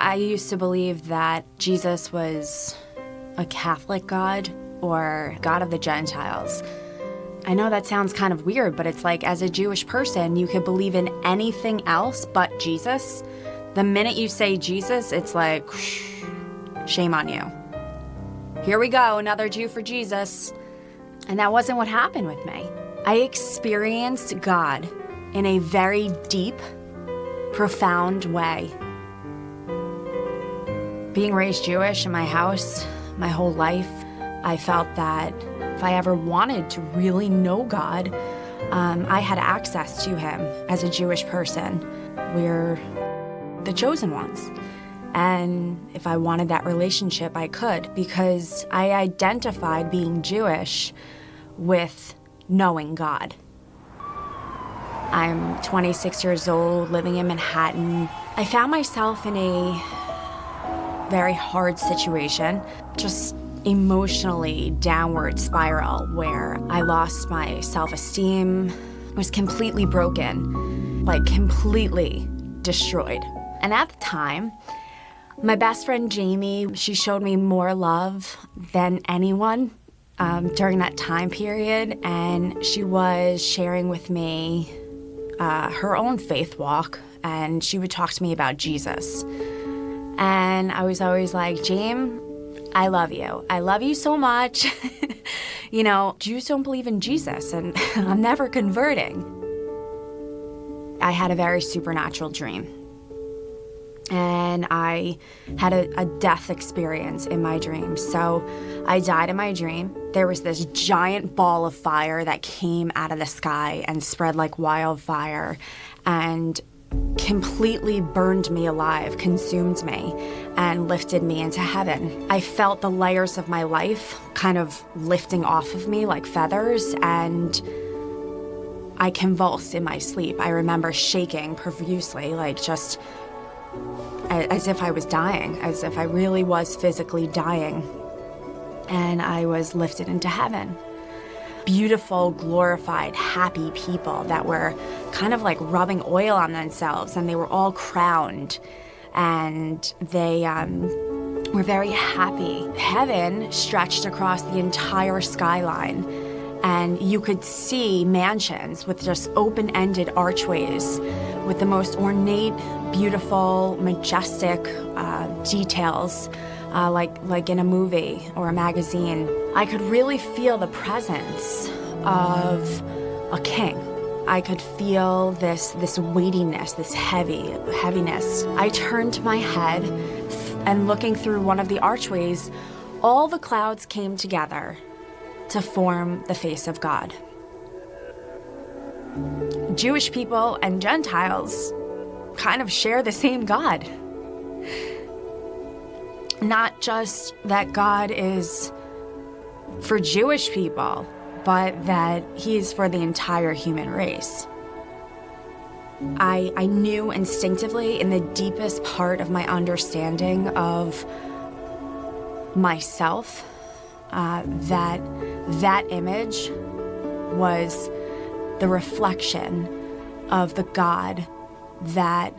I used to believe that Jesus was a Catholic God or God of the Gentiles. I know that sounds kind of weird, but it's like, as a Jewish person, you could believe in anything else but Jesus. The minute you say Jesus, it's like, shame on you. Here we go, another Jew for Jesus. And that wasn't what happened with me. I experienced God in a very deep, profound way. Being raised Jewish in my house my whole life, I felt that if I ever wanted to really know God, I had access to him as a Jewish person. We're the chosen ones. And if I wanted that relationship, I could, because I identified being Jewish with knowing God. I'm 26 years old, living in Manhattan. I found myself in a very hard situation, just emotionally downward spiral, where I lost my self-esteem, was completely broken, like completely destroyed. And at the time, my best friend Jamie, she showed me more love than anyone during that time period, and she was sharing with me her own faith walk, and she would talk to me about Jesus. And I was always like, James, I love you. I love you so much. You know, Jews don't believe in Jesus, and I'm never converting. I had a very supernatural dream. And I had a death experience in my dream. So I died in my dream. There was this giant ball of fire that came out of the sky and spread like wildfire and completely burned me alive, consumed me, and lifted me into heaven. I felt the layers of my life kind of lifting off of me like feathers, and I convulsed in my sleep. I remember shaking profusely, like just as if I was dying, as if I really was physically dying. And I was lifted into heaven. Beautiful, glorified, happy people that were kind of like rubbing oil on themselves, and they were all crowned, and they were very happy. Heaven stretched across the entire skyline, and you could see mansions with just open-ended archways with the most ornate, beautiful, majestic details, like in a movie or a magazine. I could really feel the presence of a king. I could feel this weightiness, this heaviness. I turned my head, and looking through one of the archways, all the clouds came together to form the face of God. Jewish people and Gentiles kind of share the same God. Not just that God is for Jewish people, but that he's for the entire human race. I knew instinctively, in the deepest part of my understanding of myself, that image was the reflection of the God that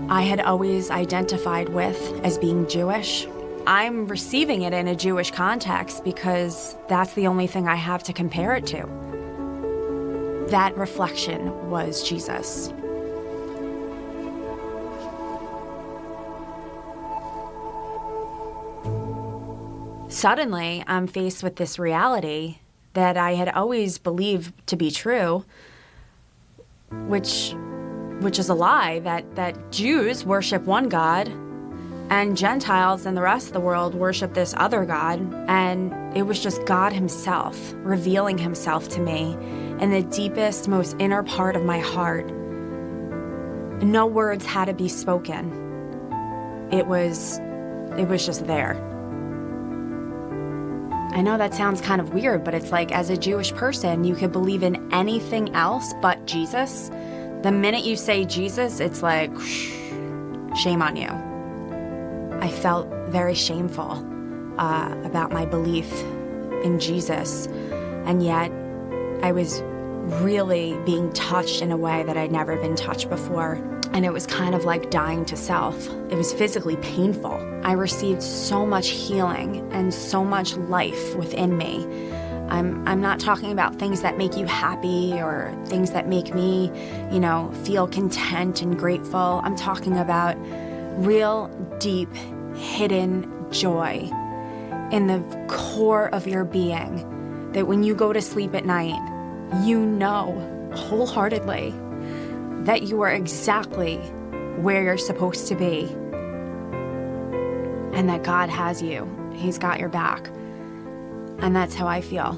I had always identified with as being Jewish. I'm receiving it in a Jewish context because that's the only thing I have to compare it to. That reflection was Jesus. Suddenly, I'm faced with this reality that I had always believed to be true, which is a lie, that Jews worship one God and Gentiles and the rest of the world worship this other God. And it was just God himself revealing himself to me in the deepest, most inner part of my heart. No words had to be spoken. It was just there. I know that sounds kind of weird, but it's like, as a Jewish person, you could believe in anything else but Jesus. The minute you say Jesus, it's like, shame on you. I felt very shameful about my belief in Jesus, and yet I was really being touched in a way that I'd never been touched before. And it was kind of like dying to self. It was physically painful. I received so much healing and so much life within me. I'm not talking about things that make you happy or things that make me, feel content and grateful. I'm talking about real, deep, hidden joy in the core of your being, that when you go to sleep at night, you know wholeheartedly that you are exactly where you're supposed to be, and that God has you. He's got your back. And that's how I feel.